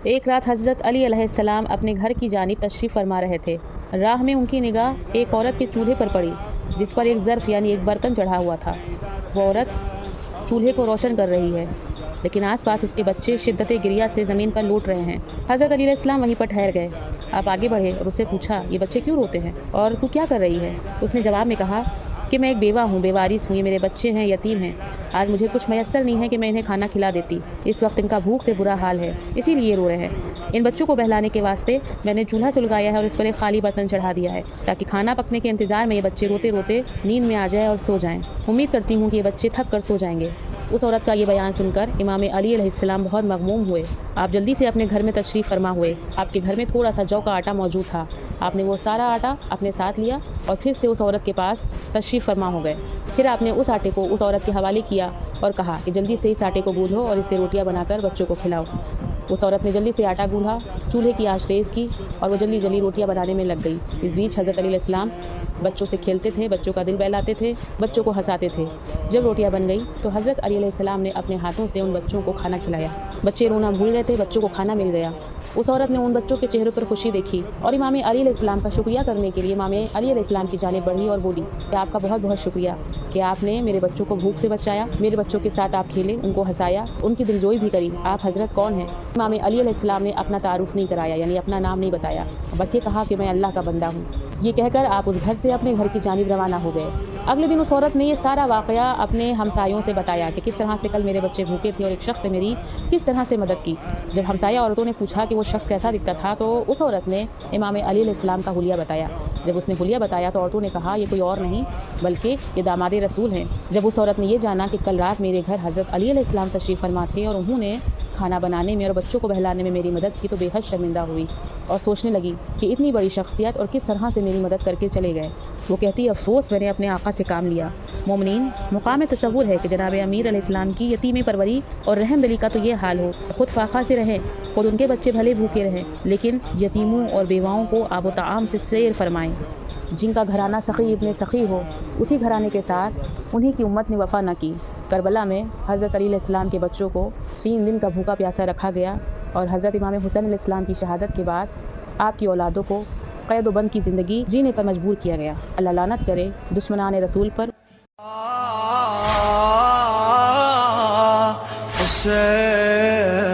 ایک رات حضرت علی علیہ السلام اپنے گھر کی جانب تشریف فرما رہے تھے۔ راہ میں ان کی نگاہ ایک عورت کے چولہے پر پڑی جس پر ایک ظرف یعنی ایک برتن چڑھا ہوا تھا۔ وہ عورت چولہے کو روشن کر رہی ہے لیکن آس پاس اس کے بچے شدت گریہ سے زمین پر لوٹ رہے ہیں۔ حضرت علی علیہ السلام وہیں پر ٹھہر گئے۔ آپ آگے بڑھے اور اس سے پوچھا، یہ بچے کیوں روتے ہیں اور تو کیا کر رہی ہے؟ اس نے جواب میں کہا کہ میں ایک بیوہ ہوں، بے وارث ہوں، یہ میرے بچے ہیں، یتیم ہیں۔ آج مجھے کچھ میسر نہیں ہے کہ میں انہیں کھانا کھلا دیتی۔ اس وقت ان کا بھوک سے برا حال ہے، اسی لیے رو رہے ہیں۔ ان بچوں کو بہلانے کے واسطے میں نے چولہا سلگایا ہے اور اس پر ایک خالی برتن چڑھا دیا ہے تاکہ کھانا پکنے کے انتظار میں یہ بچے روتے روتے نیند میں آ جائیں اور سو جائیں۔ امید کرتی ہوں کہ یہ بچے تھک کر سو جائیں گے۔ اس عورت کا یہ بیان سن کر امام علی علیہ السلام بہت مغموم ہوئے۔ آپ جلدی سے اپنے گھر میں تشریف فرما ہوئے۔ آپ کے گھر میں تھوڑا سا جو کا آٹا موجود تھا۔ آپ نے وہ سارا آٹا اپنے ساتھ لیا اور پھر سے اس عورت کے پاس تشریف فرما ہو گئے۔ پھر آپ نے اس آٹے کو اس عورت کے حوالے کیا اور کہا کہ جلدی سے اس آٹے کو گوندھو اور اس سے روٹیاں بنا کر بچوں کو کھلاؤ۔ اس عورت نے جلدی سے آٹا گوندھا، چولہے کی آنچ تیز کی اور وہ جلدی جلدی روٹیاں بنانے میں لگ گئی۔ اس بیچ حضرت علی علیہ السلام بچوں سے کھیلتے تھے، بچوں کا دل بہلاتے تھے، بچوں کو ہنساتے تھے۔ جب روٹیاں بن گئی تو حضرت علی علیہ السلام نے اپنے ہاتھوں سے ان بچوں کو کھانا کھلایا۔ بچے رونا بھول گئے تھے، بچوں کو کھانا مل گیا۔ اس عورت نے ان بچوں کے چہروں پر خوشی دیکھی اور امام علی علیہ السلام کا شکریہ کرنے کے لیے امام علی علیہ السلام کی جانب بڑھی اور بولی کہ آپ کا بہت بہت شکریہ کہ آپ نے میرے بچوں کو بھوک سے بچایا، میرے بچوں کے ساتھ آپ کھیلے، ان کو ہنسایا، ان کی دلجوئی بھی کری۔ آپ حضرت کون ہیں؟ امام علی علیہ السلام نے اپنا تعارف نہیں کرایا، یعنی اپنا نام نہیں بتایا، بس یہ کہا کہ میں اللہ کا بندہ ہوں۔ یہ کہہ کر آپ اس گھر سے اپنے گھر کی جانب روانہ ہو گئے۔ اگلے دن اس عورت نے یہ سارا واقعہ اپنے ہمسایوں سے بتایا کہ کس طرح سے کل میرے بچے بھوکے تھے اور ایک شخص نے میری کس طرح سے مدد کی۔ جب ہمسایہ عورتوں نے پوچھا کہ وہ شخص کیسا دکھتا تھا تو اس عورت نے امام علی علیہ السلام کا حلیہ بتایا۔ جب اس نے حلیہ بتایا تو عورتوں نے کہا یہ کوئی اور نہیں بلکہ یہ داماد رسول ہیں۔ جب اس عورت نے یہ جانا کہ کل رات میرے گھر حضرت علی علیہ السلام تشریف فرما تھے اور انہوں نے کھانا بنانے میں اور بچوں کو بہلانے میں میری مدد کی تو بے حد شرمندہ ہوئی اور سوچنے لگی کہ اتنی بڑی شخصیت اور کس طرح سے میری مدد کر کے چلے گئے۔ وہ کہتی افسوس میں نے اپنے آقا سے کام لیا۔ مومنین، مقام تصور ہے کہ جناب امیر علیہ السلام کی یتیم پروری اور رحم دلی کا تو یہ حال ہو، خود فاقہ سے رہیں، خود ان کے بچے بھلے بھوکے رہیں لیکن یتیموں اور بیواؤں کو آب و طعام سے سیر فرمائیں۔ جن کا گھرانہ سخی ابن سخی ہو، اسی گھرانے کے ساتھ انہی کی امت نے وفا نہ کی۔ کربلا میں حضرت علی علیہ السلام کے بچوں کو 3 دن کا بھوکا پیاسا رکھا گیا اور حضرت امام حسین علیہ السلام کی شہادت کے بعد آپ کی اولادوں کو قید و بند کی زندگی جینے پر مجبور کیا گیا۔ اللہ لعنت کرے دشمنان رسول پر۔ حسین